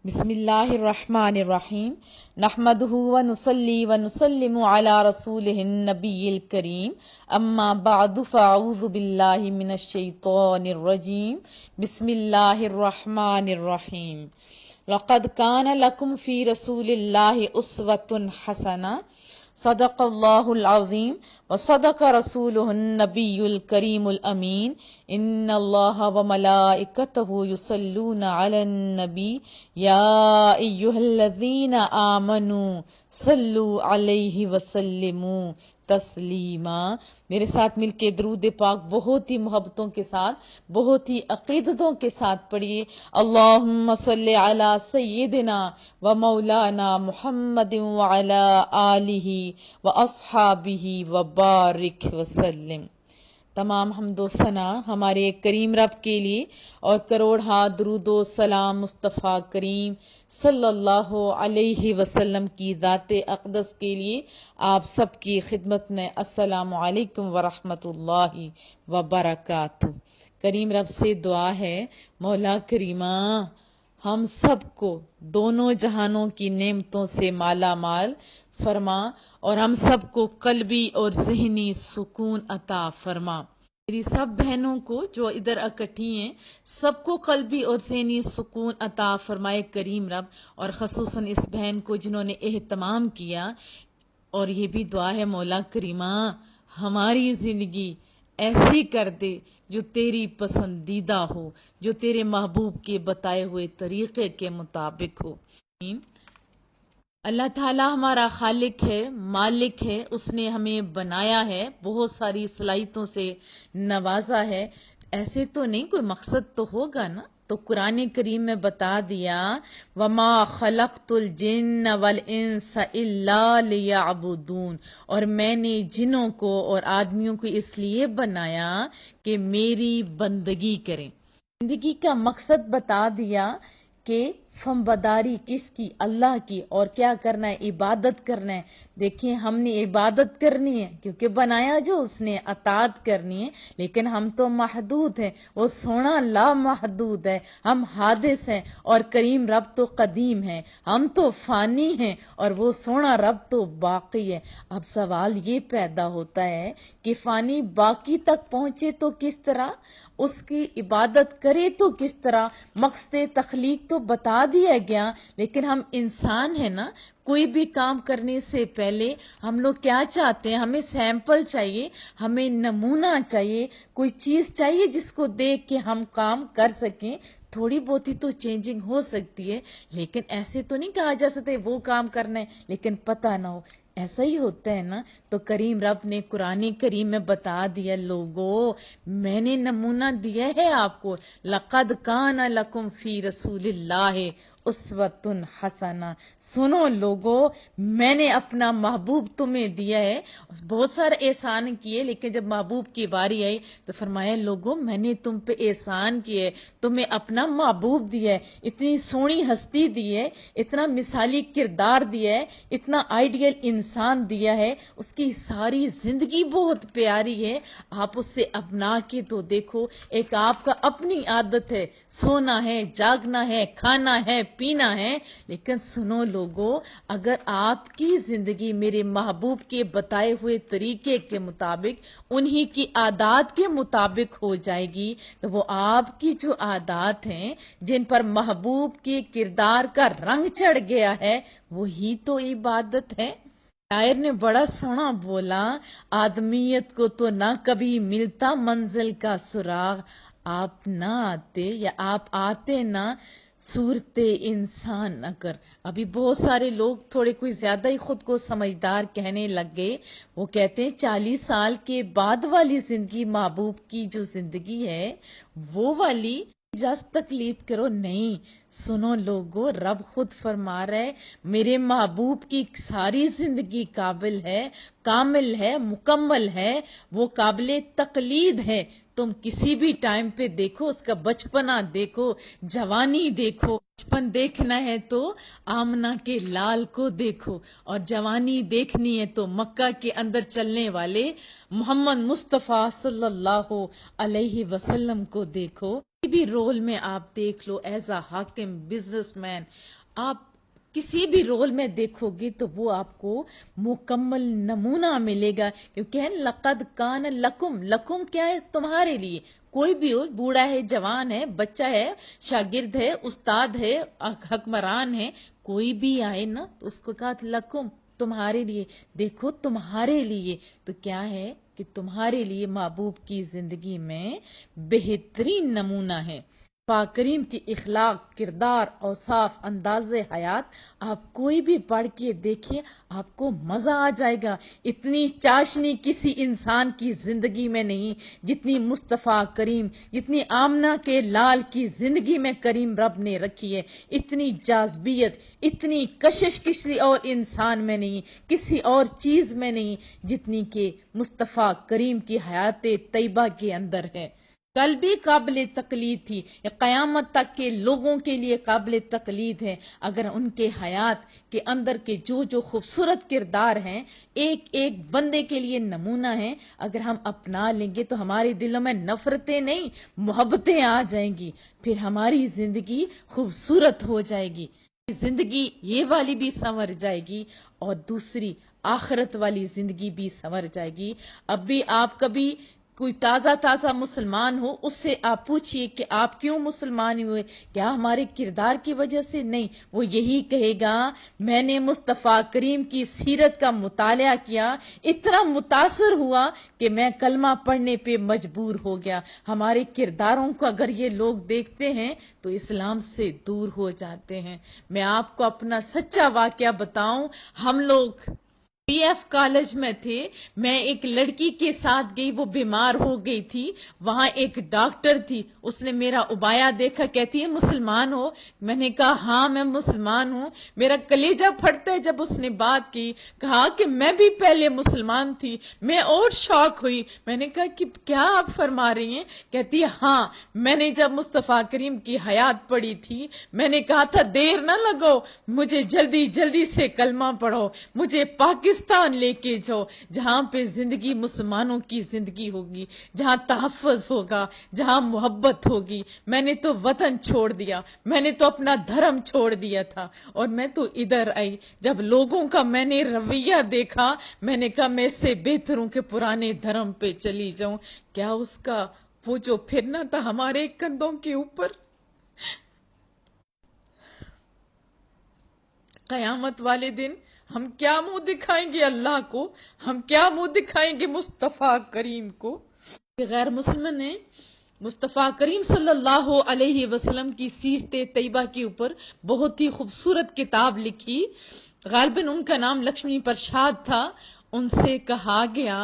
بسم اللہ الرحمن الرحیم نحمدہ ونصلی ونسلم علی رسولہ النبی الکریم اما بعد فاعوذ باللہ من الشیطان الرجیم بسم اللہ الرحمن الرحیم لقد کان لکم فی رسول اللہ اسوۃ حسنہ صدق اللہ العظیم وصدق رسولہ النبی الکریم الامین ان اللہ وملائکتہ یصلون علی النبی یا ایہا الذین آمنوا صلو علیہ وسلموا تسلیما۔ میرے ساتھ مل کے درود پاک بہت ہی محبتوں کے ساتھ، بہت ہی عقیدتوں کے ساتھ پڑھیے۔ اللہم صلی علی سیدنا و مولانا محمد وعلی آلہ و اصحابہ وبارک وسلم۔ تمام حمد و ثنا ہمارے کریم رب کے لیے اور کروڑ ہاتھ درود و سلام مصطفیٰ کریم صلی اللہ علیہ وسلم کی ذات اقدس کے لیے آپ سب کی خدمت میں السلام علیکم ورحمۃ اللہ وبرکاتہ۔ کریم رب سے دعا ہے مولا کریمہ ہم سب کو دونوں جہانوں کی نعمتوں سے مالا مال فرما اور ہم سب کو قلبی اور ذہنی سکون عطا فرما۔ میری سب بہنوں کو جو ادھر اکٹھی ہیں سب کو قلبی اور ذہنی سکون عطا فرمائے کریم رب، اور خصوصاً اس بہن کو جنہوں نے اہتمام کیا۔ اور یہ بھی دعا ہے مولا کریمہ ہماری زندگی ایسی کر دے جو تیری پسندیدہ ہو، جو تیرے محبوب کے بتائے ہوئے طریقے کے مطابق ہو۔ اللہ تعالیٰ ہمارا خالق ہے، مالک ہے، اس نے ہمیں بنایا ہے، بہت ساری صلاحیتوں سے نوازا ہے۔ ایسے تو نہیں، کوئی مقصد تو ہوگا نا۔ تو قرآن کریم میں بتا دیا وَمَا خَلَقْتُ الْجِنَّ وَالْإِنسَ إِلَّا لِيَعْبُدُونَ، اور میں نے جنوں کو اور آدمیوں کو اس لیے بنایا کہ میری بندگی کریں۔ زندگی کا مقصد بتا دیا کہ فمبداری کس کی؟ اللہ کی، اور کیا کرنا ہے؟ عبادت کرنا ہے۔ دیکھیں ہم نے عبادت کرنی ہے کیونکہ بنایا جو اس نے، اطاعت کرنی ہے، لیکن ہم تو محدود ہیں، وہ سونا لامحدود ہے، ہم حادث ہیں اور کریم رب تو قدیم ہے، ہم تو فانی ہیں اور وہ سونا رب تو باقی ہے۔ اب سوال یہ پیدا ہوتا ہے کہ فانی باقی تک پہنچے تو کس طرح، اس کی عبادت کرے تو کس طرح؟ مقصد تخلیق تو بتا دیا گیا، لیکن ہم انسان ہیں نا، کوئی بھی کام کرنے سے پہلے ہم لوگ کیا چاہتے ہیں؟ ہمیں سیمپل چاہیے، ہمیں نمونہ چاہیے، کوئی چیز چاہیے جس کو دیکھ کے ہم کام کر سکیں۔ تھوڑی بہت ہی تو چینجنگ ہو سکتی ہے، لیکن ایسے تو نہیں کہا جا سکتا وہ کام کرنا ہے لیکن پتہ نہ ہو۔ ایسا ہی ہوتا ہے نا۔ تو کریم رب نے قرآن کریم میں بتا دیا لوگو میں نے نمونہ دیا ہے آپ کو، لقد کان لکم فی رسول اللہ اسوۃ حسنہ۔ سنو لوگو میں نے اپنا محبوب تمہیں دیا ہے۔ بہت سارے احسان کیے، لیکن جب محبوب کی باری آئی تو فرمایا لوگو میں نے تم پہ احسان کیے، تمہیں اپنا محبوب دیا ہے، اتنی سونی ہستی دی ہے، اتنا مثالی کردار دیا ہے، اتنا آئیڈیل انسان دیا ہے، اس کی ساری زندگی بہت پیاری ہے۔ آپ اس سے اپنا کے تو دیکھو۔ ایک آپ کا اپنی عادت ہے، سونا ہے، جاگنا ہے، کھانا ہے، پینا ہے، لیکن سنو لوگو اگر آپ کی زندگی میرے محبوب کے بتائے ہوئے طریقے کے مطابق، انہی کی عادات کے مطابق ہو جائے گی تو وہ آپ کی جو عادات ہیں جن پر محبوب کے کردار کا رنگ چڑھ گیا ہے وہی تو عبادت ہے۔ شاعر نے بڑا سونا بولا آدمیت کو تو نہ کبھی ملتا منزل کا سراغ، آپ نہ آتے یا آپ آتے نہ صورت انسان نہ کر۔ ابھی بہت سارے لوگ تھوڑے کوئی زیادہ ہی خود کو سمجھدار کہنے لگ گئے، وہ کہتے ہیں 40 سال کے بعد والی زندگی محبوب کی جو زندگی ہے وہ والی جس تقلید کرو۔ نہیں، سنو لوگو رب خود فرما رہا ہے میرے محبوب کی ساری زندگی قابل ہے، کامل ہے، مکمل ہے، وہ قابل تقلید ہے۔ تم کسی بھی ٹائم پہ دیکھو، اس کا بچپنا دیکھو، جوانی دیکھو۔ بچپن دیکھنا ہے تو آمنہ کے لال کو دیکھو، اور جوانی دیکھنی ہے تو مکہ کے اندر چلنے والے محمد مصطفیٰ صلی اللہ علیہ وسلم کو دیکھو۔ بھی رول میں آپ دیکھ لو، ایز اے حاکم، بزنس مین، آپ کسی بھی رول میں دیکھو گے تو وہ آپ کو مکمل نمونہ ملے گا، کیونکہ لقد کان لکم، لکم کیا ہے؟ تمہارے لیے. کوئی بھی ہو، بوڑھا ہے، جوان ہے، بچہ ہے، شاگرد ہے، استاد ہے، حکمران ہے، کوئی بھی آئے نا تو اس کو کہا لکم، تمہارے لیے. دیکھو تمہارے لیے تو کیا ہے کہ تمہارے لیے محبوب کی زندگی میں بہترین نمونہ ہے. پاک کریم کی اخلاق، کردار، اوصاف، انداز حیات آپ کوئی بھی پڑھ کے دیکھیے، آپ کو مزہ آ جائے گا. اتنی چاشنی کسی انسان کی زندگی میں نہیں جتنی مصطفیٰ کریم، جتنی آمنہ کے لال کی زندگی میں کریم رب نے رکھی ہے. اتنی جاذبیت، اتنی کشش کسی اور انسان میں نہیں، کسی اور چیز میں نہیں جتنی کہ مصطفیٰ کریم کی حیات طیبہ کے اندر ہے. کل بھی قابل تقلید تھی، قیامت تک کے لوگوں کے لیے قابل تقلید ہے. اگر ان کے حیات کے اندر کے جو خوبصورت کردار ہیں ایک ایک بندے کے لیے نمونہ ہیں، اگر ہم اپنا لیں گے تو ہمارے دلوں میں نفرتیں نہیں، محبتیں آ جائیں گی. پھر ہماری زندگی خوبصورت ہو جائے گی. زندگی یہ والی بھی سنور جائے گی اور دوسری آخرت والی زندگی بھی سنور جائے گی. اب بھی آپ کبھی کوئی تازہ مسلمان ہو، اس سے آپ پوچھئے کہ آپ کیوں مسلمان ہوئے؟ کیا ہمارے کردار کی وجہ سے؟ نہیں، وہ یہی کہے گا میں نے مصطفیٰ کریم کی سیرت کا مطالعہ کیا، اتنا متاثر ہوا کہ میں کلمہ پڑھنے پہ مجبور ہو گیا. ہمارے کرداروں کو اگر یہ لوگ دیکھتے ہیں تو اسلام سے دور ہو جاتے ہیں. میں آپ کو اپنا سچا واقعہ بتاؤں، ہم لوگ پی ایف کالج میں تھے، میں ایک لڑکی کے ساتھ گئی، وہ بیمار ہو گئی تھی. وہاں ایک ڈاکٹر تھی، اس نے میرا ابایا دیکھا، کہتی ہے مسلمان ہو؟ میں نے کہا ہاں میں مسلمان ہوں. میرا کلیجہ پھٹتا ہے جب اس نے بات کی، کہا کہ میں بھی پہلے مسلمان تھی. میں اور شاک ہوئی. میں نے کہا کہ کیا آپ فرما رہی ہیں؟ کہتی ہے ہاں، میں نے جب مصطفیٰ کریم کی حیات پڑھی تھی، میں نے کہا تھا دیر نہ لگو، مجھے جلدی سے کلمہ پڑھو، مجھے پاکستان لے کے جاؤ، جہاں پہ زندگی مسلمانوں کی زندگی ہوگی، جہاں تحفظ ہوگا، جہاں محبت ہوگی. میں نے تو وطن چھوڑ دیا، میں نے تو اپنا دھرم چھوڑ دیا تھا اور میں تو ادھر آئی. جب لوگوں کا میں نے رویہ دیکھا، میں نے کہا میں اس سے بہتر ہوں کہ پرانے دھرم پہ چلی جاؤں. کیا اس کا وہ جو پھرنا تھا ہمارے کندھوں کے اوپر، قیامت والے دن ہم کیا منہ دکھائیں گے اللہ کو؟ ہم کیا منہ دکھائیں گے مصطفیٰ کریم کو؟ غیر مسلم نے مصطفیٰ کریم صلی اللہ علیہ وسلم کی سیرت طیبہ کے اوپر بہت ہی خوبصورت کتاب لکھی. غالباً ان کا نام لکشمی پرساد تھا. ان سے کہا گیا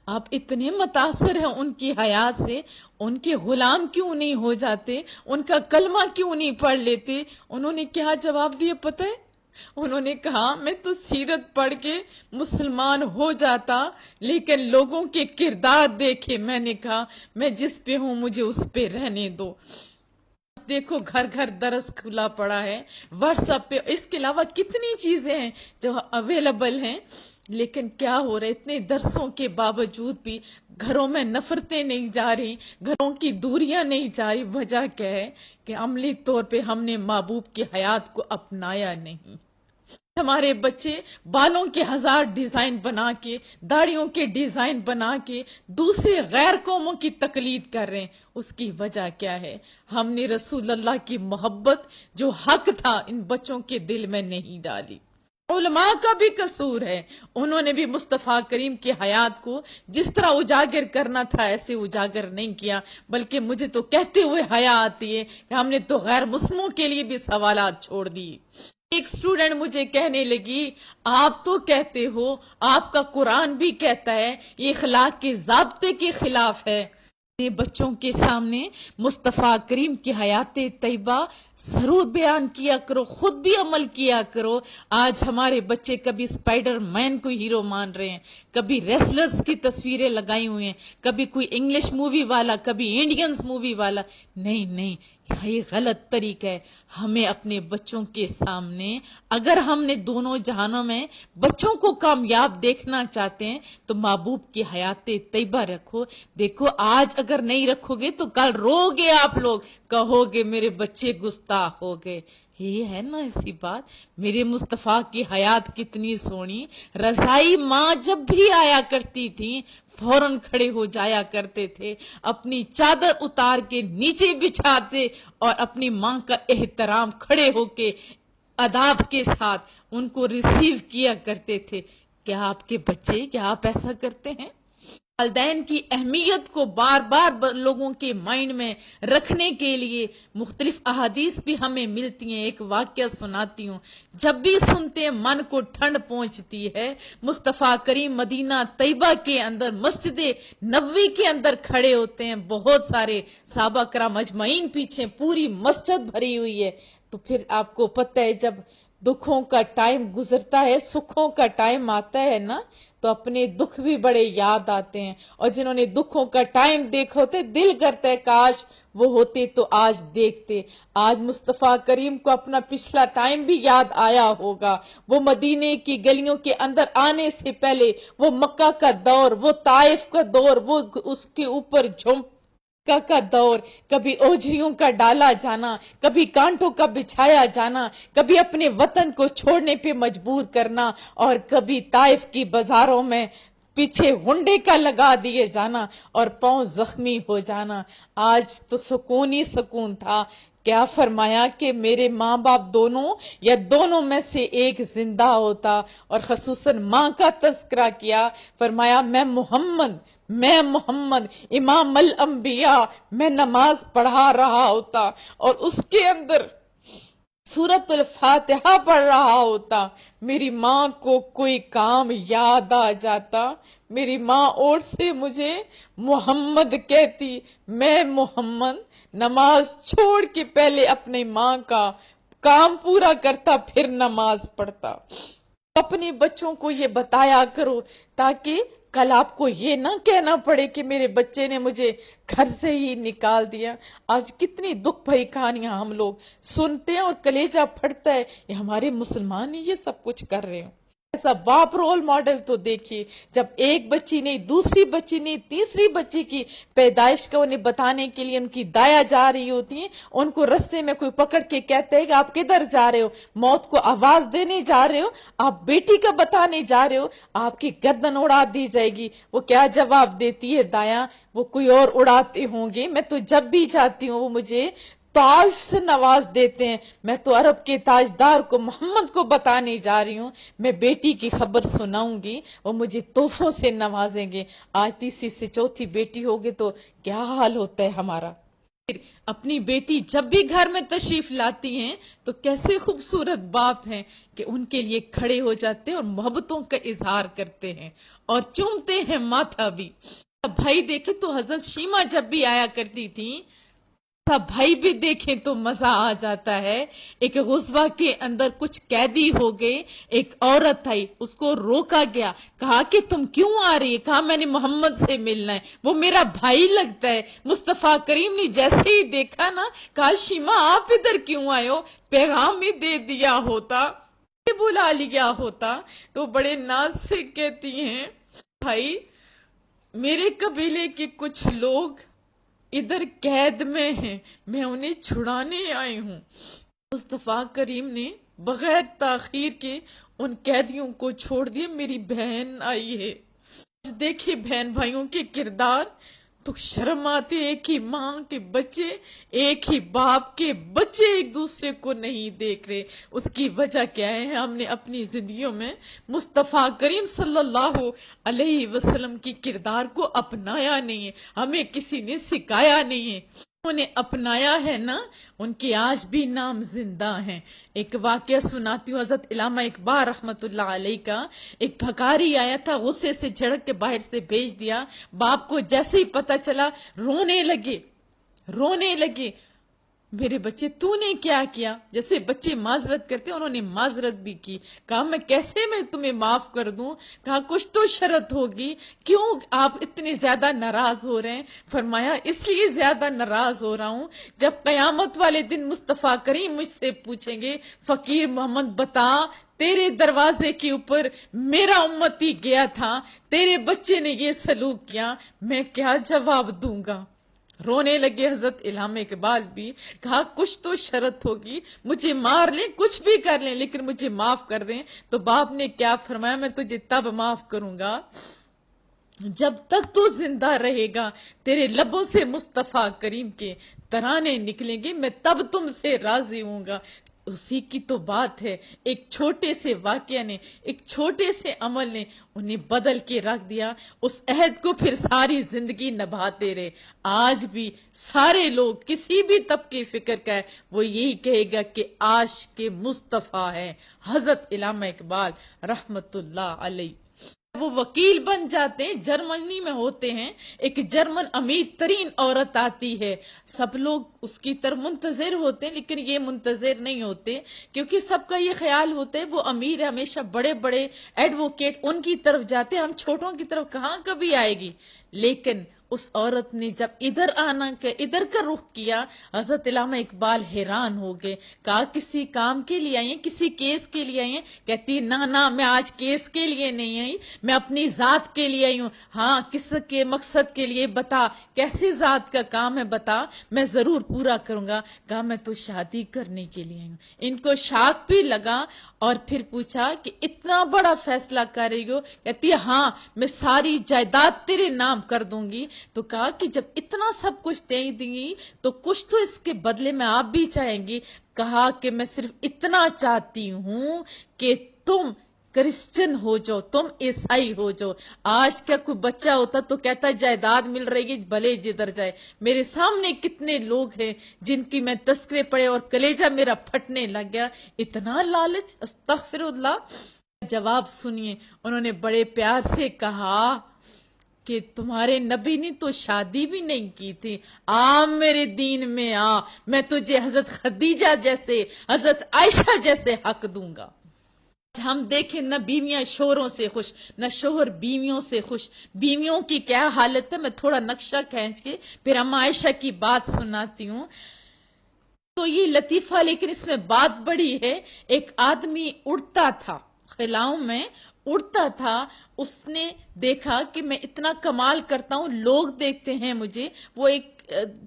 آپ اتنے متاثر ہیں ان کی حیات سے، ان کے غلام کیوں نہیں ہو جاتے؟ ان کا کلمہ کیوں نہیں پڑھ لیتے؟ انہوں نے کیا جواب دیا پتہ ہے؟ انہوں نے کہا میں تو سیرت پڑھ کے مسلمان ہو جاتا، لیکن لوگوں کے کردار دیکھے میں نے کہا میں جس پہ ہوں مجھے اس پہ رہنے دو. دیکھو گھر گھر درس کھلا پڑا ہے، واٹس ایپ پہ، اس کے علاوہ کتنی چیزیں ہیں جو اویلیبل ہیں. لیکن کیا ہو رہا ہے، اتنے درسوں کے باوجود بھی گھروں میں نفرتیں نہیں جا رہی، گھروں کی دوریاں نہیں جا رہی. وجہ کیا ہے کہ عملی طور پہ ہم نے محبوب کی حیات کو اپنایا نہیں. ہمارے بچے بالوں کے 1000 ڈیزائن بنا کے، داڑھیوں کے ڈیزائن بنا کے دوسرے غیر قوموں کی تقلید کر رہے ہیں. اس کی وجہ کیا ہے؟ ہم نے رسول اللہ کی محبت جو حق تھا ان بچوں کے دل میں نہیں ڈالی. علماء کا بھی قصور ہے، انہوں نے بھی مصطفیٰ کریم کی حیات کو جس طرح اجاگر کرنا تھا ایسے اجاگر نہیں کیا. بلکہ مجھے تو کہتے ہوئے حیا آتی ہے کہ ہم نے تو غیر مسلموں کے لیے بھی سوالات چھوڑ دیے. ایک سٹوڈنٹ مجھے کہنے لگی آپ تو کہتے ہو، آپ کا قرآن بھی کہتا ہے یہ اخلاق کے ضابطے کے خلاف ہے. بچوں کے سامنے مصطفیٰ کریم کی حیات طیبہ ضرور بیان کیا کرو، خود بھی عمل کیا کرو. آج ہمارے بچے کبھی اسپائڈر مین کو ہیرو مان رہے ہیں، کبھی ریسلرز کی تصویریں لگائی ہوئی ہیں، کبھی کوئی انگلش مووی والا، کبھی انڈینز مووی والا. نہیں، یہ غلط طریقہ ہے. ہمیں اپنے بچوں کے سامنے، اگر ہم نے دونوں جہانوں میں بچوں کو کامیاب دیکھنا چاہتے ہیں تو محبوب کی حیات طیبہ رکھو. دیکھو آج اگر نہیں رکھو گے تو کل رو گے، آپ لوگ کہو گے میرے بچے گستاخ ہو گئے. یہ ہے نا ایسی بات. میرے مصطفیٰ کی حیات کتنی سونی. رضائی ماں جب بھی آیا کرتی تھی فوراً کھڑے ہو جایا کرتے تھے، اپنی چادر اتار کے نیچے بچھاتے اور اپنی ماں کا احترام کھڑے ہو کے اداب کے ساتھ ان کو ریسیو کیا کرتے تھے. کیا آپ کے بچے، کیا آپ ایسا کرتے ہیں؟ والدین کی اہمیت کو بار بار لوگوں کے مائنڈ میں رکھنے کے لیے مختلف احادیث بھی ہمیں ملتی ہیں. ایک واقعہ سناتی ہوں، جب بھی سنتے ہیں من کو ٹھنڈ پہنچتی ہے. مصطفیٰ کریم مدینہ طیبہ کے اندر مسجد نبوی کے اندر کھڑے ہوتے ہیں، بہت سارے صحابہ کرام اجمعین پیچھے، پوری مسجد بھری ہوئی ہے. تو پھر آپ کو پتہ ہے جب دکھوں کا ٹائم گزرتا ہے، سکھوں کا ٹائم آتا ہے نا، تو اپنے دکھ بھی بڑے یاد آتے ہیں. اور جنہوں نے دکھوں کا ٹائم دیکھا ہوتے دل کرتا ہے کاش وہ ہوتے تو آج دیکھتے. آج مصطفیٰ کریم کو اپنا پچھلا ٹائم بھی یاد آیا ہوگا. وہ مدینے کی گلیوں کے اندر آنے سے پہلے وہ مکہ کا دور، وہ طائف کا دور، وہ اس کے اوپر کا دور، کبھی اوجھریوں کا ڈالا جانا، کبھی کانٹوں کا بچھایا جانا، کبھی اپنے وطن کو چھوڑنے پہ مجبور کرنا، اور کبھی طائف کی بازاروں میں پیچھے ہنڈے کا لگا دیے جانا اور پاؤں زخمی ہو جانا. آج تو سکون ہی سکون تھا. کیا فرمایا کہ میرے ماں باپ دونوں یا دونوں میں سے ایک زندہ ہوتا، اور خصوصاً ماں کا تذکرہ کیا. فرمایا میں محمد امام الانبیاء میں نماز پڑھا رہا ہوتا اور اس کے اندر سورۃ الفاتحہ پڑھ رہا ہوتا، میری ماں کو کوئی کام یاد آ جاتا، میری ماں اور سے مجھے محمد کہتی. میں محمد نماز چھوڑ کے پہلے اپنی ماں کا کام پورا کرتا پھر نماز پڑھتا. اپنے بچوں کو یہ بتایا کرو تاکہ کل آپ کو یہ نہ کہنا پڑے کہ میرے بچے نے مجھے گھر سے ہی نکال دیا. آج کتنی دکھ بھری کہانیاں ہم لوگ سنتے ہیں اور کلیجہ پھٹتا ہے، یہ ہمارے مسلمان ہی یہ سب کچھ کر رہے ہیں. ایسا باپ رول ماڈل تو دیکھیے، جب ایک بچی نہیں، دوسری بچی نہیں، تیسری بچی کی پیدائش کا انہیں بتانے کے لیے ان کی دایا جا رہی ہوتی ہیں، ان کو رستے میں کوئی پکڑ کے کہتے ہیں کہ آپ کدھر جا رہے ہو، موت کو آواز دینے جا رہے ہو، آپ بیٹی کا بتانے جا رہے ہو، آپ کی گردن اڑا دی جائے گی. وہ کیا جواب دیتی ہے دایا؟ وہ کوئی اور اڑاتے ہوں گے، میں تو جب بھی جاتی ہوں وہ مجھے طائف سے نواز دیتے ہیں، میں تو عرب کے تاجدار کو محمد کو بتانے جا رہی ہوں، میں بیٹی کی خبر سناؤں گی، وہ مجھے تحفوں سے نوازیں گے. آج تیسری سے چوتھی بیٹی ہوگی تو کیا حال ہوتا ہے ہمارا. اپنی بیٹی جب بھی گھر میں تشریف لاتی ہیں تو کیسے خوبصورت باپ ہیں کہ ان کے لیے کھڑے ہو جاتے ہیں اور محبتوں کا اظہار کرتے ہیں اور چومتے ہیں ماتھا بھی. بھائی دیکھے تو حضرت شیمہ جب بھی آیا کرتی تھی، بھائی بھی دیکھیں تو مزہ آ جاتا ہے. ایک غزوہ کے اندر کچھ قیدی ہو گئے، ایک عورت آئی، اس کو روکا گیا، کہا کہ تم کیوں آ رہی ہے؟ کہا میں نے محمد سے ملنا ہے، وہ میرا بھائی لگتا ہے. مصطفیٰ کریم نے جیسے ہی دیکھا نا، کہا شیمہ آپ ادھر کیوں آئے ہو؟ پیغام ہی دے دیا ہوتا، بلا لیا ہوتا. تو بڑے ناز سے کہتی ہیں بھائی میرے قبیلے کے کچھ لوگ ادھر قید میں ہیں، میں انہیں چھڑانے آئی ہوں. مصطفیٰ کریم نے بغیر تاخیر کے ان قیدیوں کو چھوڑ دیا. میری بہن آئی ہے. دیکھیں بہن بھائیوں کے کردار تو شرم آتے. ایک ہی ماں کے بچے، ایک ہی باپ کے بچے ایک دوسرے کو نہیں دیکھ رہے. اس کی وجہ کیا ہے؟ ہم نے اپنی زندگیوں میں مصطفیٰ کریم صلی اللہ علیہ وسلم کی کردار کو اپنایا نہیں ہے، ہمیں کسی نے سکھایا نہیں ہے. انہوں نے اپنایا ہے نا، ان کے آج بھی نام زندہ ہیں. ایک واقعہ سناتی ہوں حضرت علامہ اقبال رحمت اللہ علیہ کا. ایک بھکاری آیا تھا، غصے سے جھڑک کے باہر سے بھیج دیا. باپ کو جیسے ہی پتا چلا رونے لگے. میرے بچے تو نے کیا کیا؟ جیسے بچے معذرت کرتے انہوں نے معذرت بھی کی. کہا میں کیسے میں تمہیں معاف کر دوں؟ کہا کچھ تو شرط ہوگی. کیوں آپ اتنے زیادہ ناراض ہو رہے ہیں؟ فرمایا اس لیے زیادہ ناراض ہو رہا ہوں، جب قیامت والے دن مصطفیٰ کریم مجھ سے پوچھیں گے فقیر محمد بتا تیرے دروازے کے اوپر میرا امتی گیا تھا، تیرے بچے نے یہ سلوک کیا، میں کیا جواب دوں گا؟ رونے لگے حضرت علامہ اقبال بھی. کہا کچھ تو شرط ہوگی، مجھے مار لیں کچھ بھی کر لیں لیکن مجھے معاف کر دیں. تو باپ نے کیا فرمایا؟ میں تجھے تب معاف کروں گا جب تک تو زندہ رہے گا، تیرے لبوں سے مصطفیٰ کریم کے ترانے نکلیں گے، میں تب تم سے راضی ہوں گا. اسی کی تو بات ہے، ایک چھوٹے سے واقعہ نے، ایک چھوٹے سے عمل نے انہیں بدل کے رکھ دیا. اس عہد کو پھر ساری زندگی نبھاتے رہے. آج بھی سارے لوگ کسی بھی طبقے فکر کا ہے وہ یہی کہے گا کہ عاشق مصطفیٰ ہے حضرت علامہ اقبال رحمت اللہ علیہ. وہ وکیل بن جاتے ہیں، جرمنی میں ہوتے ہیں، ایک جرمن امیر ترین عورت آتی ہے، سب لوگ اس کی طرف منتظر ہوتے ہیں لیکن یہ منتظر نہیں ہوتے کیونکہ سب کا یہ خیال ہوتا ہے وہ امیر ہے، ہمیشہ بڑے بڑے ایڈوکیٹ ان کی طرف جاتے ہیں، ہم چھوٹوں کی طرف کہاں کبھی آئے گی. لیکن اس عورت نے جب ادھر کا رخ کیا، حضرت علامہ اقبال حیران ہو گئے. کہا کسی کام کے لیے آئی ہیں، کسی کیس کے لیے آئی ہیں؟ کہتی نہ میں آج کیس کے لیے نہیں آئی، میں اپنی ذات کے لیے آئی ہوں. ہاں کس کے مقصد کے لیے؟ بتا کیسی ذات کا کام ہے، بتا میں ضرور پورا کروں گا. کہا میں تو شادی کرنے کے لیے آئی ہوں. ان کو شاک بھی لگا اور پھر پوچھا کہ اتنا بڑا فیصلہ کر رہی ہو؟ کہتی ہاں میں ساری جائیداد تیرے نام کر دوں گی. تو کہا کہ جب اتنا سب کچھ دے دیں گی تو کچھ تو اس کے بدلے میں آپ بھی چاہیں گی. کہا کہ میں صرف اتنا چاہتی ہوں کہ تم کرسچن ہو جاؤ، تم عیسائی ہو جاؤ. آج کیا کوئی بچہ ہوتا تو کہتا جائیداد مل رہی ہے بھلے جدھر جائے. میرے سامنے کتنے لوگ ہیں جن کی میں تذکرے پڑے اور کلیجہ میرا پھٹنے لگ گیا. اتنا لالچ، استغفر اللہ. جواب سنیے، انہوں نے بڑے پیار سے کہا کہ تمہارے نبی نے تو شادی بھی نہیں کی تھی، میرے دین میں آ، میں تجھے حضرت خدیجہ جیسے، حضرت عائشہ جیسے حق دوں گا. ہم دیکھیں نہ بیویاں شوہروں سے خوش، نہ شوہر بیویوں سے خوش. بیویوں کی کیا حالت ہے، میں تھوڑا نقشہ کھینچ کے پھر اما عائشہ کی بات سناتی ہوں. تو یہ لطیفہ، لیکن اس میں بات بڑی ہے. ایک آدمی اڑتا تھا، خلاؤں میں اڑتا تھا. اس نے دیکھا کہ میں اتنا کمال کرتا ہوں، لوگ دیکھتے ہیں مجھے. وہ ایک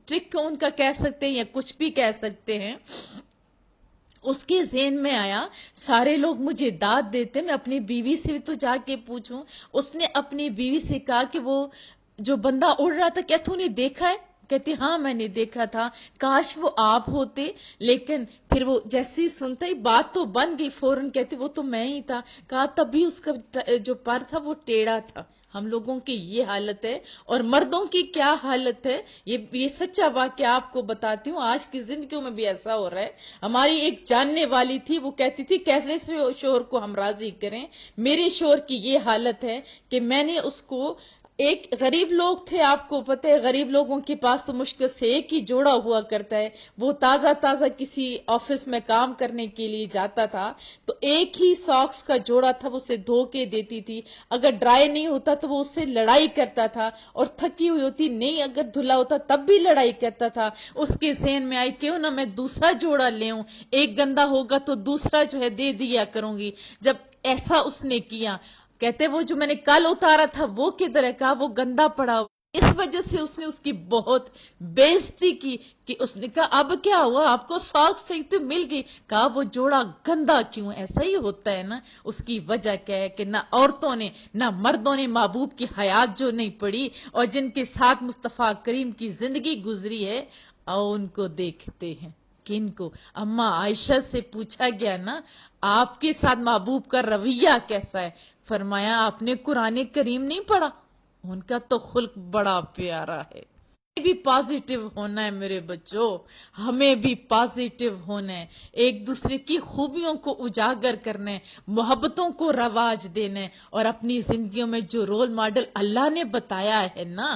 ٹرک ان کا کہہ سکتے ہیں یا کچھ بھی کہہ سکتے ہیں. اس کے ذہن میں آیا سارے لوگ مجھے داد دیتے، میں اپنی بیوی سے بھی تو جا کے پوچھوں. اس نے اپنی بیوی سے کہا کہ وہ جو بندہ اڑ رہا تھا کیا تو نے دیکھا ہے؟ کہتی ہاں میں نے دیکھا تھا، کاش وہ آپ ہوتے. لیکن پھر وہ جیسے ہی سنتا ہی بات تو بن گئی، فوراً کہتی وہ تو میں ہی تھا. کہا تبھی اس کا جو پر تھا وہ ٹیڑھا تھا. ہم لوگوں کی یہ حالت ہے، اور مردوں کی کیا حالت ہے یہ سچا واقعہ آپ کو بتاتی ہوں. آج کی زندگیوں میں بھی ایسا ہو رہا ہے. ہماری ایک جاننے والی تھی، وہ کہتی تھی کیسے شوہر کو ہم راضی کریں. میرے شوہر کی یہ حالت ہے کہ میں نے اس کو، ایک غریب لوگ تھے، آپ کو پتہ ہے غریب لوگوں کے پاس تو مشکل سے ایک ہی جوڑا ہوا کرتا ہے. وہ تازہ کسی آفس میں کام کرنے کے لیے جاتا تھا تو ایک ہی ساکس کا جوڑا تھا، وہ اسے دھو کے دیتی تھی. اگر ڈرائی نہیں ہوتا تو وہ اس سے لڑائی کرتا تھا، اور تھکی ہوئی ہوتی نہیں اگر دھلا ہوتا تب بھی لڑائی کرتا تھا. اس کے ذہن میں آئی کیوں نہ میں دوسرا جوڑا لے آؤں، ایک گندا ہوگا تو دوسرا جو ہے دے دیا کروں گی. جب ایسا اس نے کیا، کہتے وہ جو میں نے کل اتارا تھا وہ کدھر ہے؟ کہا وہ گندا پڑا. اس وجہ سے اس نے اس کی بہت بےزتی کی کہ اس نے کہا اب کیا ہوا، آپ کو ساکس صحیح تو مل گئی. کہا وہ جوڑا گندا کیوں؟ ایسا ہی ہوتا ہے نا. اس کی وجہ کیا ہے کہ نہ عورتوں نے نہ مردوں نے محبوب کی حیات جو نہیں پڑھی، اور جن کے ساتھ مصطفیٰ کریم کی زندگی گزری ہے اور ان کو دیکھتے ہیں. کن کو؟ اما عائشہ سے پوچھا گیا نا آپ کے ساتھ محبوب کا رویہ کیسا ہے؟ فرمایا آپ نے قرآن کریم نہیں پڑھا؟ ان کا تو خلق بڑا پیارا ہے. ہمیں بھی پازیٹیو ہونا ہے میرے بچوں، ہمیں بھی پازیٹیو ہونا ہے. ایک دوسرے کی خوبیوں کو اجاگر کرنا ہے، محبتوں کو رواج دینا ہے، اور اپنی زندگیوں میں جو رول ماڈل اللہ نے بتایا ہے نا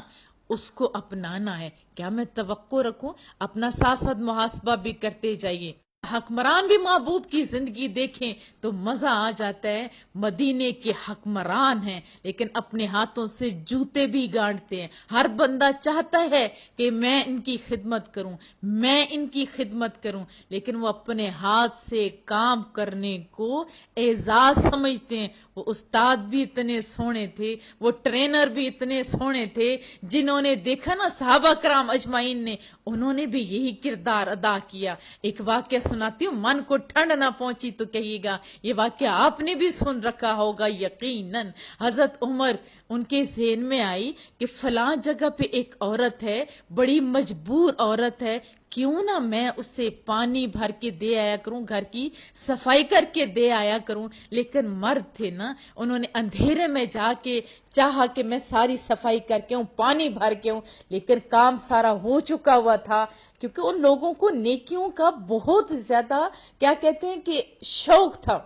اس کو اپنانا ہے. کیا میں توقع رکھوں؟ اپنا ساتھ ساتھ محاسبہ بھی کرتے جائیے. حکمران بھی محبوب کی زندگی دیکھیں تو مزہ آ جاتا ہے. مدینے کے حکمران ہیں لیکن اپنے ہاتھوں سے جوتے بھی گاڑتے ہیں. ہر بندہ چاہتا ہے کہ میں ان کی خدمت کروں، میں ان کی خدمت کروں، لیکن وہ اپنے ہاتھ سے کام کرنے کو اعزاز سمجھتے ہیں. وہ استاد بھی اتنے سونے تھے، وہ ٹرینر بھی اتنے سونے تھے، جنہوں نے دیکھا نا صحابہ کرام اجمعین نے، انہوں نے بھی یہی کردار ادا کیا. ایک واقعہ سناتی ہوں، من کو ٹھنڈ نہ پہنچی تو کہیے گا. یہ واقعہ آپ نے بھی سن رکھا ہوگا یقیناً. حضرت عمر ان کے ذہن میں آئی کہ فلاں جگہ پہ ایک عورت ہے، بڑی مجبور عورت ہے، کیوں نہ میں اسے پانی بھر کے دے آیا کروں، گھر کی صفائی کر کے دے آیا کروں. لیکن مرد تھے نا، انہوں نے اندھیرے میں جا کے چاہا کہ میں ساری صفائی کر کے ہوں، پانی بھر کے ہوں، لیکن کام سارا ہو چکا ہوا تھا. کیونکہ ان لوگوں کو نیکیوں کا بہت زیادہ کیا کہتے ہیں کہ شوق تھا.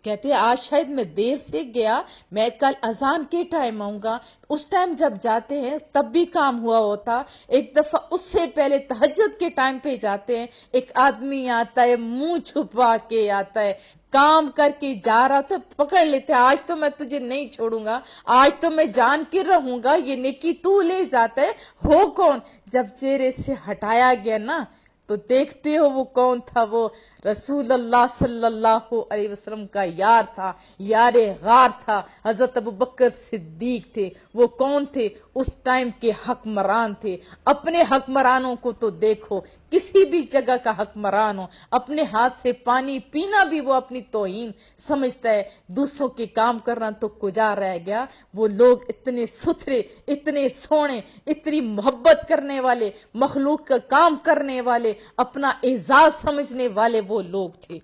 کہتے ہیں آج شاید میں دیر سے گیا، میں کل اذان کے ٹائم آؤں گا. اس ٹائم جب جاتے ہیں تب بھی کام ہوا ہوتا. ایک دفعہ اس سے پہلے تہجد کے ٹائم پہ جاتے ہیں، ایک آدمی آتا ہے منہ چھپا کے آتا ہے، کام کر کے جا رہا تھا، پکڑ لیتے آج تو میں تجھے نہیں چھوڑوں گا، آج تو میں جان کے رہوں گا، یہ نیکی تو لے جاتا ہے. ہو کون؟ جب چہرے سے ہٹایا گیا نا تو دیکھتے ہو وہ کون تھا. وہ رسول اللہ صلی اللہ علیہ وسلم کا یار تھا، یار غار تھا، حضرت ابوبکر صدیق تھے. وہ کون تھے؟ اس ٹائم کے حکمران تھے. اپنے حکمرانوں کو تو دیکھو، کسی بھی جگہ کا حکمران ہو، اپنے ہاتھ سے پانی پینا بھی وہ اپنی توہین سمجھتا ہے، دوسروں کے کام کرنا تو کجا رہ گیا. وہ لوگ اتنے ستھرے، اتنے سونے، اتنی محبت کرنے والے، مخلوق کا کام کرنے والے، اپنا اعزاز سمجھنے والے وہ لوگ تھے.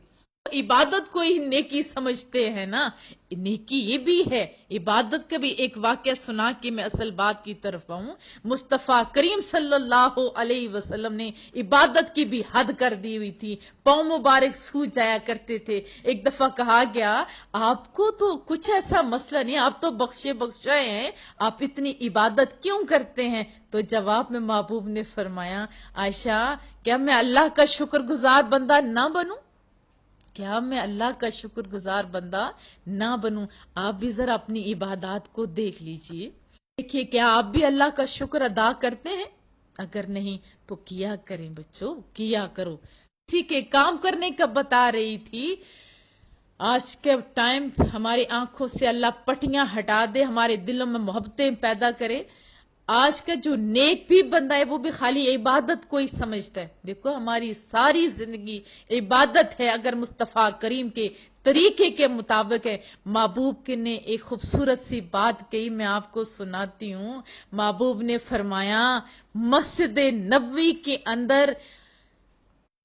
عبادت کو ہی نیکی سمجھتے ہیں نا. نیکی یہ بھی ہے، عبادت کا بھی. ایک واقعہ سنا کے میں اصل بات کی طرف آؤں. مصطفیٰ کریم صلی اللہ علیہ وسلم نے عبادت کی بھی حد کر دی ہوئی تھی، پاؤں مبارک سوج جایا کرتے تھے. ایک دفعہ کہا گیا آپ کو تو کچھ ایسا مسئلہ نہیں، آپ تو بخشے بخشائے ہیں، آپ اتنی عبادت کیوں کرتے ہیں؟ تو جواب میں محبوب نے فرمایا عائشہ کیا میں اللہ کا شکر گزار بندہ نہ بنوں؟ کیا میں اللہ کا شکر گزار بندہ نہ بنوں؟ آپ بھی ذرا اپنی عبادات کو دیکھ لیجئے، دیکھیے کیا آپ بھی اللہ کا شکر ادا کرتے ہیں؟ اگر نہیں تو کیا کریں بچوں، کیا کرو. اسی کے کام کرنے کا بتا رہی تھی. آج کے ٹائم ہماری آنکھوں سے اللہ پٹیاں ہٹا دے، ہمارے دلوں میں محبتیں پیدا کرے. آج کا جو نیک بھی بندہ ہے وہ بھی خالی عبادت کو ہی سمجھتا ہے. دیکھو ہماری ساری زندگی عبادت ہے اگر مصطفیٰ کریم کے طریقے کے مطابق ہے. محبوب نے ایک خوبصورت سی بات کہی، میں آپ کو سناتی ہوں. محبوب نے فرمایا مسجد نبوی کے اندر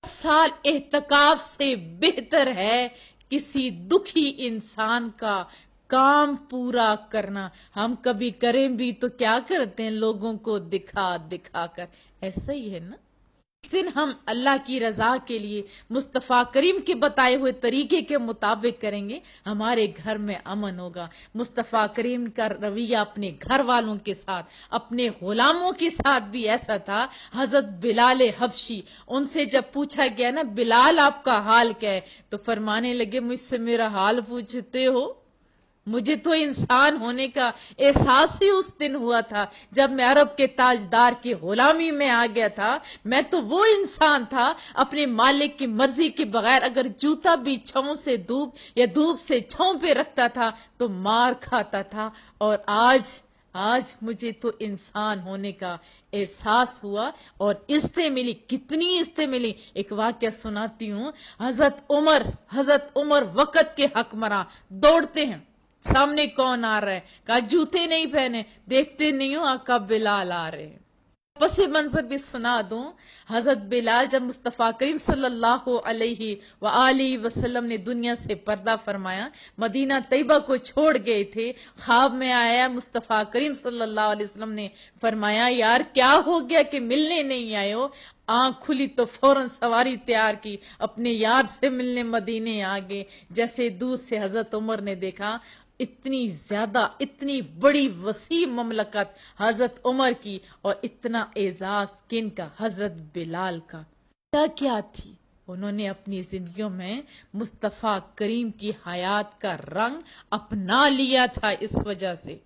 سال احتکاف سے بہتر ہے کسی دکھی انسان کا کام پورا کرنا. ہم کبھی کریں بھی تو کیا کرتے ہیں؟ لوگوں کو دکھا دکھا کر. ایسا ہی ہے نا. اس دن ہم اللہ کی رضا کے لیے مصطفیٰ کریم کے بتائے ہوئے طریقے کے مطابق کریں گے، ہمارے گھر میں امن ہوگا. مصطفیٰ کریم کا رویہ اپنے گھر والوں کے ساتھ، اپنے غلاموں کے ساتھ بھی ایسا تھا. حضرت بلال حبشی، ان سے جب پوچھا گیا نا بلال آپ کا حال کیا ہے، تو فرمانے لگے مجھ سے میرا حال پوچھتے ہو؟ مجھے تو انسان ہونے کا احساس ہی اس دن ہوا تھا جب میں عرب کے تاجدار کی غلامی میں آ گیا تھا. میں تو وہ انسان تھا اپنے مالک کی مرضی کے بغیر اگر جوتا بھی چھاؤں سے دھوپ یا دھوپ سے چھاؤں پہ رکھتا تھا تو مار کھاتا تھا. اور آج مجھے تو انسان ہونے کا احساس ہوا اور عزتیں ملی. کتنی عزتیں ملی. ایک واقعہ سناتی ہوں. حضرت عمر وقت کے حکمراں دوڑتے ہیں، سامنے کون آ رہا ہے؟ کہا جوتے نہیں پہنے، دیکھتے نہیں ہو آقا بلال آ رہے ہیں. پس منظر بھی سنا دوں. حضرت بلال جب مصطفیٰ کریم صلی اللہ علیہ وآلہ وسلم نے دنیا سے پردہ فرمایا، مدینہ طیبہ کو چھوڑ گئے تھے، خواب میں آیا مصطفیٰ کریم صلی اللہ علیہ وسلم نے فرمایا یار کیا ہو گیا کہ ملنے نہیں آئے ہو؟ آنکھ کھلی تو فوراً سواری تیار کی، اپنے یار سے ملنے مدینے آ گئے. جیسے دور سے حضرت عمر نے دیکھا اتنی زیادہ، اتنی بڑی وسیع مملکت حضرت عمر کی، اور اتنا اعزاز کن کا؟ حضرت بلال کا۔ کیا تھی؟ انہوں نے اپنی زندگیوں میں مصطفیٰ کریم کی حیات کا رنگ اپنا لیا تھا۔ اس وجہ سے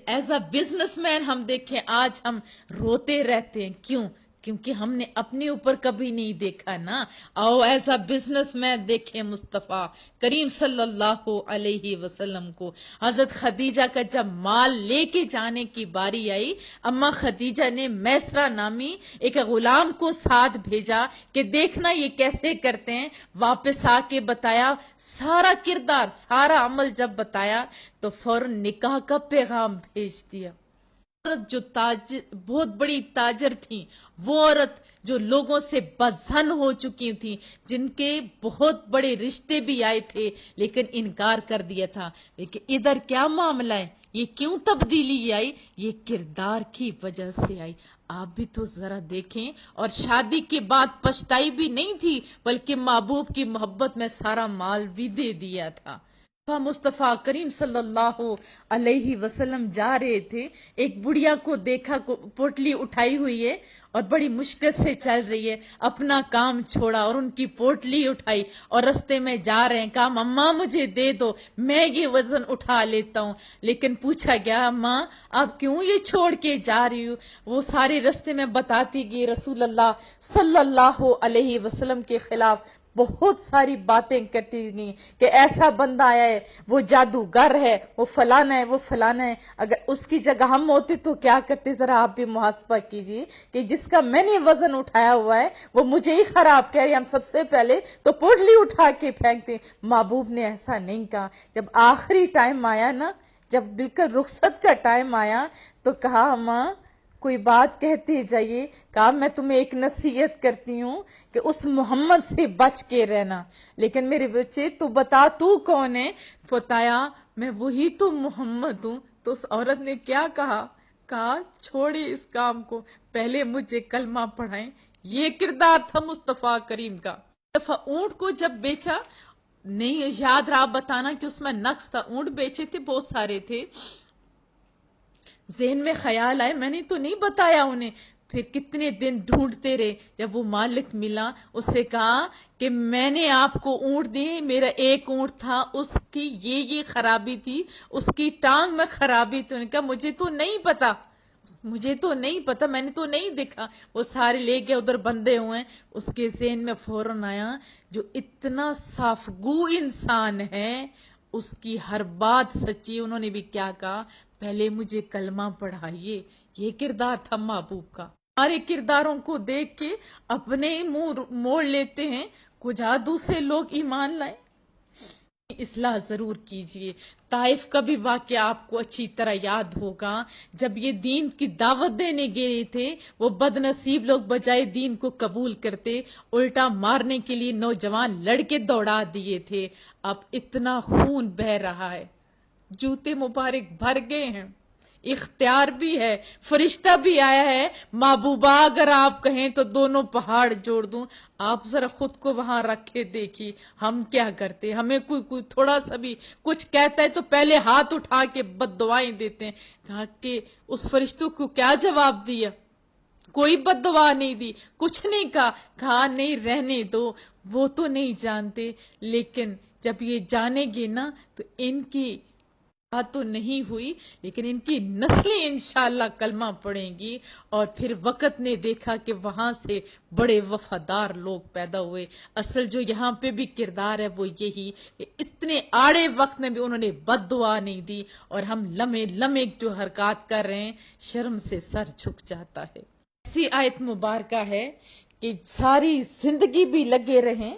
ایز اے بزنس مین ہم دیکھیں آج ہم روتے رہتے ہیں، کیوں؟ کیونکہ ہم نے اپنے اوپر کبھی نہیں دیکھا نا۔ آؤ ایز اے بزنس مین دیکھیں مصطفیٰ کریم صلی اللہ علیہ وسلم کو۔ حضرت خدیجہ کا جب مال لے کے جانے کی باری آئی، اما خدیجہ نے میسرہ نامی ایک غلام کو ساتھ بھیجا کہ دیکھنا یہ کیسے کرتے ہیں۔ واپس آ کے بتایا سارا کردار، سارا عمل، جب بتایا تو فوراً نکاح کا پیغام بھیج دیا۔ عورت جو بہت بڑی تاجر تھی، وہ عورت جو لوگوں سے بدظن ہو چکی تھی، جن کے بہت بڑے رشتے بھی آئے تھے لیکن انکار کر دیا تھا، لیکن ادھر کیا معاملہ ہے؟ یہ کیوں تبدیلی آئی؟ یہ کردار کی وجہ سے آئی۔ آپ بھی تو ذرا دیکھیں، اور شادی کے بعد پچھتائی بھی نہیں تھی، بلکہ محبوب کی محبت میں سارا مال بھی دے دیا تھا۔ مصطفیٰ کریم صلی اللہ علیہ وسلم جا رہے تھے، ایک بڑھیا کو دیکھا، پوٹلی اٹھائی ہوئی ہے اور بڑی مشکل سے چل رہی ہے، اپنا کام چھوڑا اور ان کی پوٹلی اٹھائی اور رستے میں جا رہے ہیں، کہا اماں مجھے دے دو، میں یہ وزن اٹھا لیتا ہوں۔ لیکن پوچھا گیا اماں آپ کیوں یہ چھوڑ کے جا رہی ہو؟ وہ سارے رستے میں بتاتی گئی رسول اللہ صلی اللہ علیہ وسلم کے خلاف بہت ساری باتیں کرتی گئی کہ ایسا بندہ آیا ہے، وہ جادوگر ہے، وہ فلانا ہے، وہ فلانا ہے۔ اگر اس کی جگہ ہم ہوتے تو کیا کرتے؟ ذرا آپ بھی محاسبہ کیجئے کہ جس کا میں نے وزن اٹھایا ہوا ہے وہ مجھے ہی خراب کہہ رہی، ہم سب سے پہلے تو پوٹلی اٹھا کے پھینکتے۔ محبوب نے ایسا نہیں کہا۔ جب آخری ٹائم آیا نا، جب بالکل رخصت کا ٹائم آیا تو کہا اماں کوئی بات کہتے جائیے، کہا میں تمہیں ایک نصیحت کرتی ہوں کہ اس محمد سے بچ کے رہنا۔ لیکن میرے بچے تو بتا تو کون ہے؟ بتایا میں وہی تو محمد ہوں۔ تو اس عورت نے کیا کہا؟ کہا چھوڑی اس کام کو، پہلے مجھے کلمہ پڑھائیں۔ یہ کردار تھا مصطفیٰ کریم کا۔ دفعہ اونٹ کو جب بیچا، نہیں یاد رہا بتانا کہ اس میں نقص تھا، اونٹ بیچے تھے بہت سارے تھے، ذہن میں خیال آئے میں نے تو نہیں بتایا انہیں۔ پھر کتنے دن ڈھونڈتے رہے، جب وہ مالک ملا اس سے کہا کہ میں نے آپ کو اونٹ دی، میرا ایک اونٹ تھا، اس کی یہ خرابی تھی، اس کی ٹانگ میں خرابی تھی۔ انہوں نے کہا مجھے تو نہیں پتا، مجھے تو نہیں پتا، میں نے تو نہیں دیکھا۔ وہ سارے لے کے ادھر بندے ہوئے، اس کے ذہن میں فوراً آیا جو اتنا صاف گو انسان ہے اس کی ہر بات سچی۔ انہوں نے بھی کیا کہا؟ پہلے مجھے کلمہ پڑھائیے۔ یہ کردار تھا محبوب کا۔ ہمارے کرداروں کو دیکھ کے اپنے منہ موڑ لیتے ہیں، کجا دوسرے لوگ ایمان لائیں۔ اصلاح ضرور کیجئے۔ طائف کا بھی واقعہ آپ کو اچھی طرح یاد ہوگا، جب یہ دین کی دعوت دینے گئے تھے، وہ بد نصیب لوگ بجائے دین کو قبول کرتے الٹا مارنے کے لیے نوجوان لڑکے دوڑا دیے تھے۔ اب اتنا خون بہہ رہا ہے، جوتے مبارک بھر گئے ہیں، اختیار بھی ہے، فرشتہ بھی آیا ہے، محبوبہ اگر آپ کہیں تو دونوں پہاڑ جوڑ دوں۔ آپ ذرا خود کو وہاں رکھے دیکھیے ہم کیا کرتے، ہمیں کوئی تھوڑا سا بھی کچھ کہتا ہے تو پہلے ہاتھ اٹھا کے بد دعائیں دیتے ہیں۔ کہا کہ اس فرشتوں کو کیا جواب دیا؟ کوئی بد دعا نہیں دی، کچھ نہیں کہا، کہا نہیں رہنے دو، وہ تو نہیں جانتے، لیکن جب یہ جانیں گے نا تو ان کی بات تو نہیں ہوئی لیکن ان کی نسلیں انشاءاللہ کلمہ پڑھیں گی۔ اور پھر وقت نے دیکھا کہ وہاں سے بڑے وفادار لوگ پیدا ہوئے۔ اصل جو یہاں پہ بھی کردار ہے وہ یہی کہ اتنے آڑے وقت میں بھی انہوں نے بد دعا نہیں دی، اور ہم لمحے لمحے جو حرکات کر رہے ہیں شرم سے سر جھک جاتا ہے۔ ایسی آیت مبارکہ ہے کہ ساری زندگی بھی لگے رہیں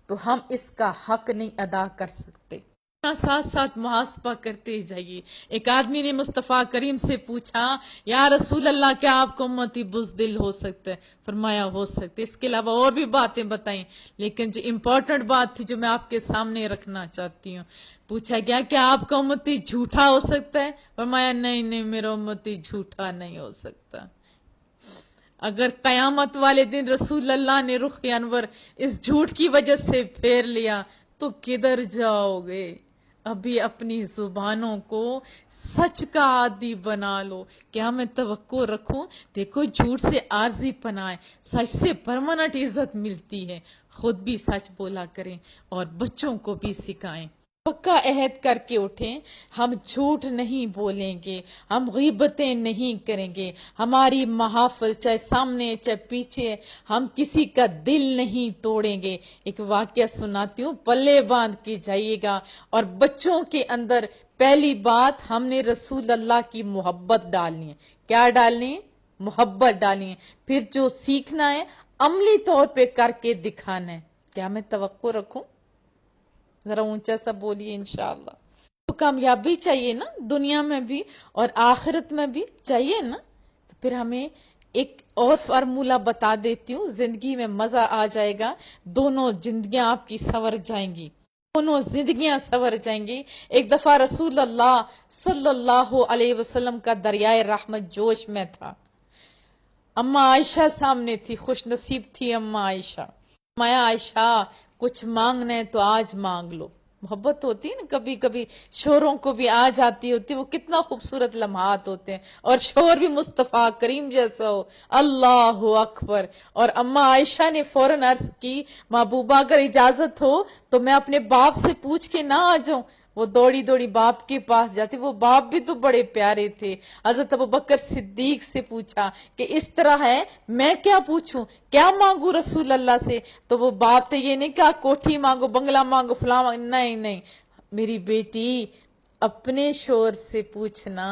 تو ہم اس کا حق نہیں ادا کر سکتے۔ ساتھ ساتھ محاسبہ کرتے جائیے۔ ایک آدمی نے مصطفیٰ کریم سے پوچھا یا رسول اللہ کیا آپ کو امتی بزدل ہو سکتا ہے؟ فرمایا ہو سکتے۔ اس کے علاوہ اور بھی باتیں بتائیں، لیکن جو امپورٹنٹ بات تھی جو میں آپ کے سامنے رکھنا چاہتی ہوں، پوچھا گیا کیا آپ کا امتی جھوٹا ہو سکتا ہے؟ فرمایا نہیں میرا امتی جھوٹا نہیں ہو سکتا۔ اگر قیامت والے دن رسول اللہ نے رخ انور اس جھوٹ کی وجہ سے پھیر لیا تو کدھر جاؤ گے؟ ابھی اپنی زبانوں کو سچ کا عادی بنا لو. کیا میں توقع رکھوں؟ دیکھو جھوٹ سے عارضی پناہ ہے، سچ سے پرماننٹ عزت ملتی ہے. خود بھی سچ بولا کریں اور بچوں کو بھی سکھائیں. پکا عہد کر کے اٹھیں، ہم جھوٹ نہیں بولیں گے، ہم غیبتیں نہیں کریں گے، ہماری محافل چاہے سامنے چاہے پیچھے، ہم کسی کا دل نہیں توڑیں گے. ایک واقعہ سناتی ہوں، پلے باندھ کے جائیے گا. اور بچوں کے اندر پہلی بات، ہم نے رسول اللہ کی محبت ڈالنی ہے. کیا ڈالنی ہے؟ محبت ڈالنی ہے. پھر جو سیکھنا ہے عملی طور پہ کر کے دکھانا ہے. کیا میں توقع رکھوں؟ ذرا اونچا سا بولیے انشاءاللہ. تو کامیابی چاہیے نا، دنیا میں بھی اور آخرت میں بھی چاہیے نا. تو پھر ہمیں ایک اور فارمولہ بتا دیتی ہوں، زندگی میں مزہ آ جائے گا. دونوں زندگیاں آپ کی سنور جائیں گی، دونوں زندگیاں سنور جائیں گی. ایک دفعہ رسول اللہ صلی اللہ علیہ وسلم کا دریائے رحمت جوش میں تھا. اما عائشہ سامنے تھی، خوش نصیب تھی اما عائشہ. مایا عائشہ کچھ مانگنا ہے تو آج مانگ لو. محبت ہوتی ہے نا، کبھی کبھی شوروں کو بھی آ جاتی ہوتی، وہ کتنا خوبصورت لمحات ہوتے ہیں. اور شور بھی مصطفیٰ کریم جیسا ہو. اللہ اکبر. اور اما عائشہ نے فوراً عرض کی، محبوبہ اگر اجازت ہو تو میں اپنے باپ سے پوچھ کے نہ آ جاؤں. وہ دوڑی دوڑی باپ کے پاس جاتی. وہ باپ بھی تو بڑے پیارے تھے. حضرت ابوبکر صدیق سے پوچھا کہ اس طرح ہے، میں کیا پوچھوں، کیا مانگوں رسول اللہ سے؟ تو وہ باپ نے یہ نہیں کہا کوٹھی مانگو، بنگلہ مانگو، فلاں مانگو. نہیں نہیں میری بیٹی، اپنے شور سے پوچھنا.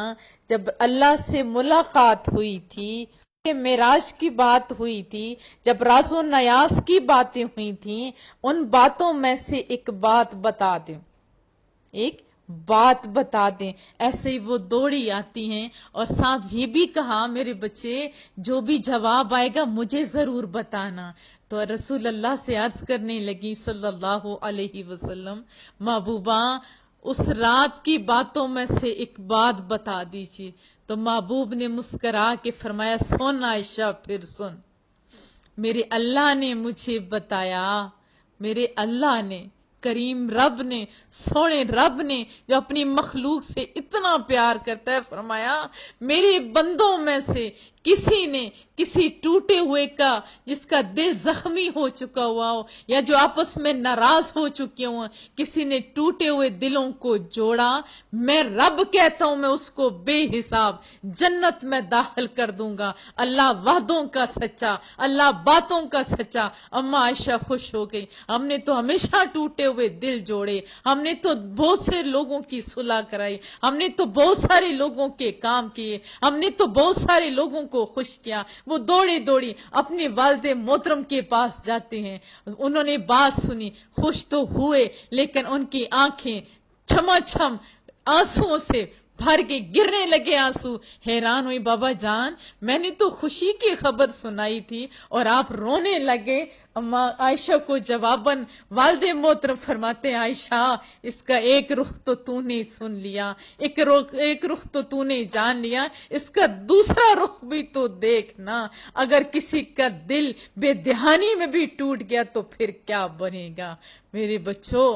جب اللہ سے ملاقات ہوئی تھی، معراج کی بات ہوئی تھی، جب راز و نیاز کی باتیں ہوئی تھیں، ان باتوں میں سے ایک بات بتا دیں، ایک بات بتا دیں. ایسے ہی وہ دوڑی آتی ہیں اور ساتھ یہ بھی کہا، میرے بچے جو بھی جواب آئے گا مجھے ضرور بتانا. تو رسول اللہ سے عرض کرنے لگی صلی اللہ علیہ وسلم، محبوبہ اس رات کی باتوں میں سے ایک بات بتا دیجیے. تو محبوب نے مسکرا کے فرمایا، سن عائشہ پھر سن. میرے اللہ نے مجھے بتایا، میرے اللہ نے، کریم رب نے، سونے رب نے جو اپنی مخلوق سے اتنا پیار کرتا ہے، فرمایا میرے بندوں میں سے کسی نے کسی ٹوٹے ہوئے کا، جس کا دل زخمی ہو چکا ہوا ہو یا جو آپس میں ناراض ہو چکے ہوں، کسی نے ٹوٹے ہوئے دلوں کو جوڑا، میں رب کہتا ہوں میں اس کو بے حساب جنت میں داخل کر دوں گا. اللہ وعدوں کا سچا، اللہ باتوں کا سچا. اما عائشہ خوش ہو گئی. ہم نے تو ہمیشہ ٹوٹے ہوئے دل جوڑے، ہم نے تو بہت سے لوگوں کی صلح کرائی، ہم نے تو بہت سارے لوگوں کے کام کیے، ہم نے تو بہت سارے لوگوں کو خوش کیا. وہ دوڑی دوڑی اپنے والد محترم کے پاس جاتے ہیں. انہوں نے بات سنی، خوش تو ہوئے، لیکن ان کی آنکھیں چھما چھم آنسوؤں سے بھر کے گرنے لگے آنسو. حیران ہوئی، بابا جان میں نے تو خوشی کی خبر سنائی تھی اور آپ رونے لگے. اما عائشہ کو جواباً والد محترم فرماتے ہیں، عائشہ اس کا ایک رخ تو نے سن لیا، ایک رخ تو نے جان لیا، اس کا دوسرا رخ بھی تو دیکھنا. اگر کسی کا دل بے دہانی میں بھی ٹوٹ گیا تو پھر کیا بنے گا؟ میرے بچوں،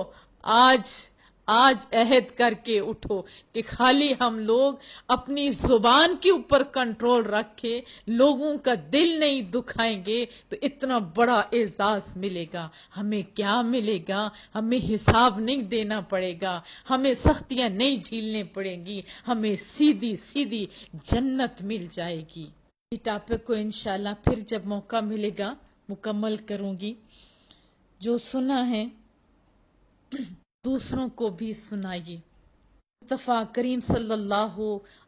آج عہد کر کے اٹھو کہ خالی ہم لوگ اپنی زبان کے اوپر کنٹرول رکھ کے لوگوں کا دل نہیں دکھائیں گے تو اتنا بڑا اعزاز ملے گا. ہمیں کیا ملے گا؟ ہمیں حساب نہیں دینا پڑے گا، ہمیں سختیاں نہیں جھیلنے پڑیں گی، ہمیں سیدھی سیدھی جنت مل جائے گی. اس ٹاپک کو انشاءاللہ پھر جب موقع ملے گا مکمل کروں گی. جو سنا ہے دوسروں کو بھی سنائیے. مصطفیٰ کریم صلی اللہ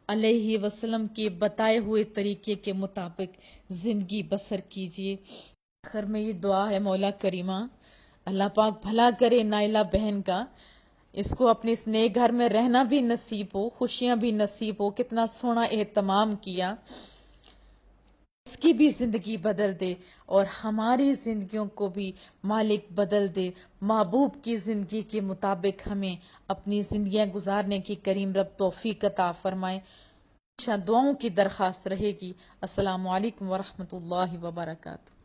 علیہ وسلم کے بتائے ہوئے طریقے کے مطابق زندگی بسر کیجیے. آخر میں یہ دعا ہے مولا کریمہ، اللہ پاک بھلا کرے نائلہ بہن کا، اس کو اپنے اس نئے گھر میں رہنا بھی نصیب ہو، خوشیاں بھی نصیب ہو. کتنا سونا اہتمام کیا، اس کی بھی زندگی بدل دے اور ہماری زندگیوں کو بھی مالک بدل دے. محبوب کی زندگی کے مطابق ہمیں اپنی زندگیاں گزارنے کی کریم رب توفیق عطا فرمائے. دعاؤں کی درخواست رہے گی. السلام علیکم ورحمۃ اللہ وبرکاتہ.